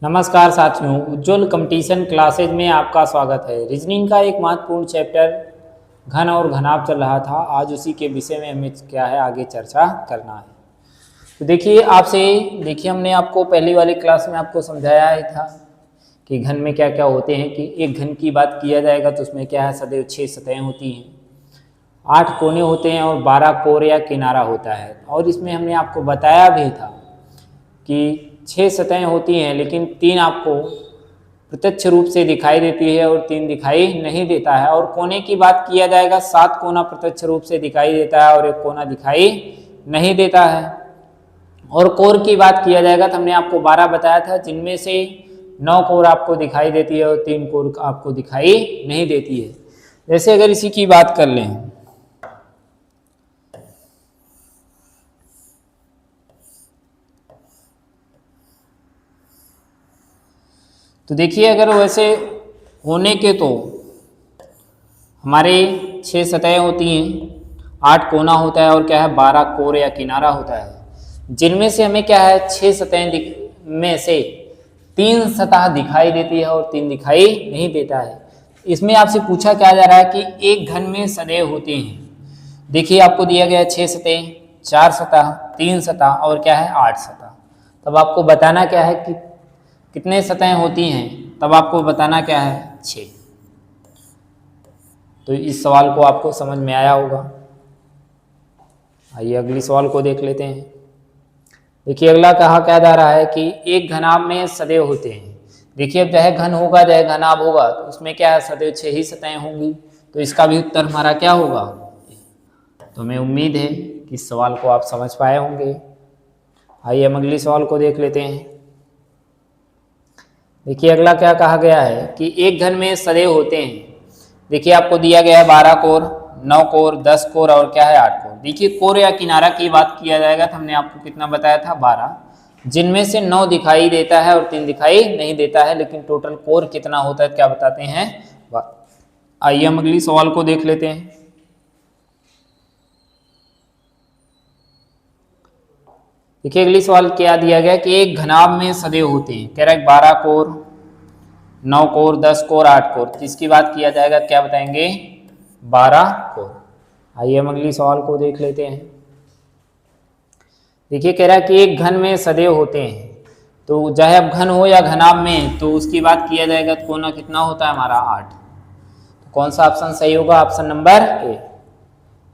नमस्कार साथियों, उज्ज्वल competition classes में आपका स्वागत है। रीजनिंग का एक महत्वपूर्ण चैप्टर घन और घनाभ चल रहा था। आज उसी के विषय में हमें क्या है आगे चर्चा करना है। तो देखिए हमने आपको पहली वाली क्लास में आपको समझाया ही था कि घन में क्या क्या होते हैं। कि एक घन की बात किया जाएगा तो उसमें क्या है सदैव 6 सतहें होती हैं, 8 कोने होते हैं और 12 कोर या किनारा होता है। और इसमें हमने आपको बताया भी था कि 6 सतहें होती हैं लेकिन 3 आपको प्रत्यक्ष रूप से दिखाई देती है और 3 दिखाई नहीं देता है। और कोने की बात किया जाएगा 7 कोना प्रत्यक्ष रूप से दिखाई देता है और 1 कोना दिखाई नहीं देता है। और कोर की बात किया जाएगा तो हमने आपको 12 बताया था, जिनमें से 9 कोर आपको दिखाई देती है और 3 कोर आपको दिखाई नहीं देती है। जैसे अगर इसी की बात कर लें तो देखिए, अगर वैसे होने के तो हमारे 6 सतहें होती हैं, 8 कोना होता है और क्या है 12 कोर या किनारा होता है, जिनमें से हमें क्या है 6 सतहें में से 3 सतह दिखाई देती है और 3 दिखाई नहीं देता है। इसमें आपसे पूछा क्या जा रहा है कि एक घन में सदैव होते हैं। देखिए आपको दिया गया 6 सतहें, 4 सतह, 3 सतह और क्या है 8 सतह। तब आपको बताना क्या है कि कितने सतहें होती हैं, तब आपको बताना क्या है 6। तो इस सवाल को आपको समझ में आया होगा। आइए अगली सवाल को देख लेते हैं। देखिए अगला कहा क्या जा रहा है कि एक घनाभ में सदैव होते हैं। देखिए अब चाहे घन होगा चाहे घनाभ होगा तो उसमें क्या है सदैव 6 ही सतहें होंगी। तो इसका भी उत्तर हमारा क्या होगा। तो हमें उम्मीद है कि इस सवाल को आप समझ पाए होंगे। आइए हम अगली सवाल को देख लेते हैं। देखिए अगला क्या कहा गया है कि एक घन में सदैव होते हैं। देखिए आपको दिया गया है 12 कोर, 9 कोर, 10 कोर और क्या है 8 कोर। देखिए कोर या किनारा की बात किया जाएगा तो हमने आपको कितना बताया था 12, जिनमें से 9 दिखाई देता है और 3 दिखाई नहीं देता है। लेकिन टोटल कोर कितना होता है क्या बताते हैं। आइए हम अगली सवाल को देख लेते हैं। देखिए अगली सवाल क्या दिया गया कि एक घनाभ में सदैव होते हैं। कह रहा है 12 कोर, 9 कोर, 10 कोर, 8 कोर। किसकी बात किया जाएगा क्या बताएंगे 12 कोर। आइए हम अगली सवाल को देख लेते हैं। देखिए कह रहा है कि एक घन में सदैव होते हैं। तो चाहे अब घन हो या घनाभ में तो उसकी बात किया जाएगा तो कोना कितना होता है हमारा 8। तो कौन सा ऑप्शन सही होगा, ऑप्शन नंबर ए।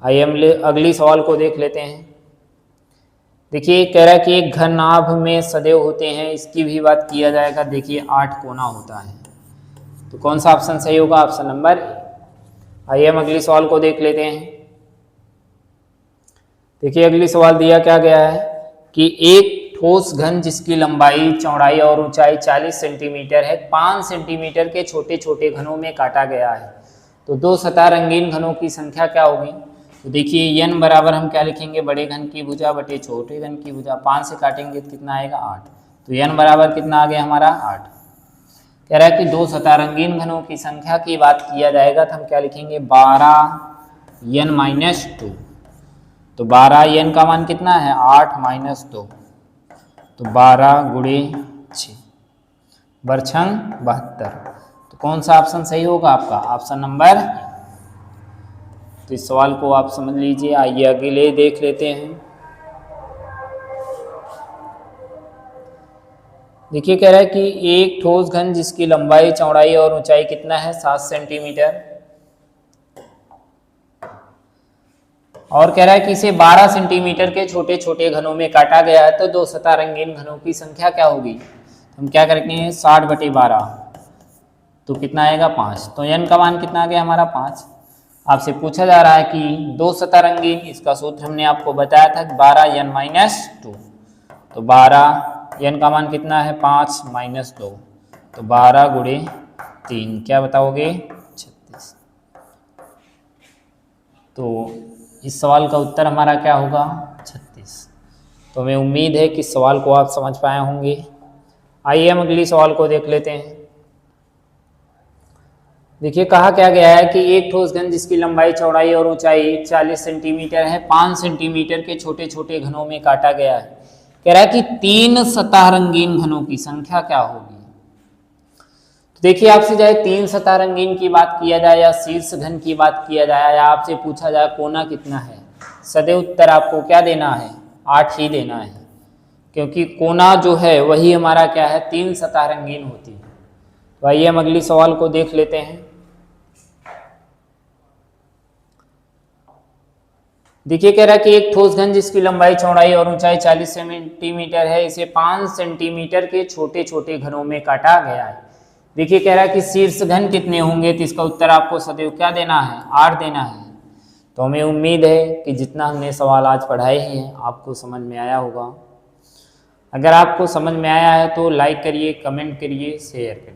आइए हम अगली सवाल को देख लेते हैं। देखिए कह रहा है कि एक घनाभ में सदैव होते हैं, इसकी भी बात किया जाएगा। देखिए 8 कोना होता है। तो कौन सा ऑप्शन सही होगा, ऑप्शन नंबर ए। आइए हम अगली सवाल को देख लेते हैं। देखिए अगली सवाल दिया क्या गया है कि एक ठोस घन जिसकी लंबाई, चौड़ाई और ऊंचाई 40 सेंटीमीटर है, 5 सेंटीमीटर के छोटे छोटे घनों में काटा गया है। तो 2 सतह रंगीन घनों की संख्या क्या होगी। तो देखिए n बराबर हम क्या लिखेंगे, बड़े घन की भुजा बटे छोटे घन की भुजा। 5 से काटेंगे तो कितना आएगा 8। तो n बराबर कितना आ गया हमारा 8। कह रहा है कि 2 सतह रंगीन घनों की संख्या की बात किया जाएगा तो हम क्या लिखेंगे 12n-2। तो 12n का मान कितना है 8 - 2, तो 12 गुणे 6 बरछंग 72। तो कौन सा ऑप्शन सही होगा आपका, ऑप्शन नंबर। तो इस सवाल को आप समझ लीजिए। आइए अगले देख लेते हैं। देखिए कह रहा है कि एक ठोस घन जिसकी लंबाई, चौड़ाई और ऊंचाई कितना है 7 सेंटीमीटर, और कह रहा है कि इसे 12 सेंटीमीटर के छोटे छोटे घनों में काटा गया है। तो 2 सतह रंगीन घनों की संख्या क्या होगी। हम क्या करेंगे 60/12, तो कितना आएगा 5। तो n का मान कितना आ गया हमारा 5। आपसे पूछा जा रहा है कि 2 सतह रंगीन, इसका सूत्र हमने आपको बताया था 12n-2। तो 12n का मान कितना है 5 - 2, तो 12 गुणे 3 क्या बताओगे 36। तो इस सवाल का उत्तर हमारा क्या होगा 36। तो हमें उम्मीद है कि इस सवाल को आप समझ पाए होंगे। आइए हम अगली सवाल को देख लेते हैं। देखिए कहा क्या गया है कि एक ठोस घन जिसकी लंबाई, चौड़ाई और ऊंचाई 40 सेंटीमीटर है, 5 सेंटीमीटर के छोटे छोटे घनों में काटा गया है। कह रहा है कि 3 सतह रंगीन घनों की संख्या क्या होगी। देखिए आपसे चाहे 3 सतह रंगीन की बात किया जाए या शीर्ष घन की बात किया जाए या आपसे पूछा जाए कोना कितना है, सदैव उत्तर आपको क्या देना है, 8 ही देना है, क्योंकि कोना जो है वही हमारा क्या है, 3 सतह रंगीन होती है। तो आइए हम अगली सवाल को देख लेते हैं। देखिए कह रहा है कि एक ठोस घन जिसकी लंबाई चौड़ाई और ऊंचाई 40 सेंटीमीटर है, इसे 5 सेंटीमीटर के छोटे छोटे घनों में काटा गया है। देखिए कह रहा है कि शीर्ष घन कितने होंगे, तो इसका उत्तर आपको सदैव क्या देना है, 8 देना है। तो हमें उम्मीद है कि जितना हमने सवाल आज पढ़ाए हैं आपको समझ में आया होगा। अगर आपको समझ में आया है तो लाइक करिए, कमेंट करिए, शेयर करिए।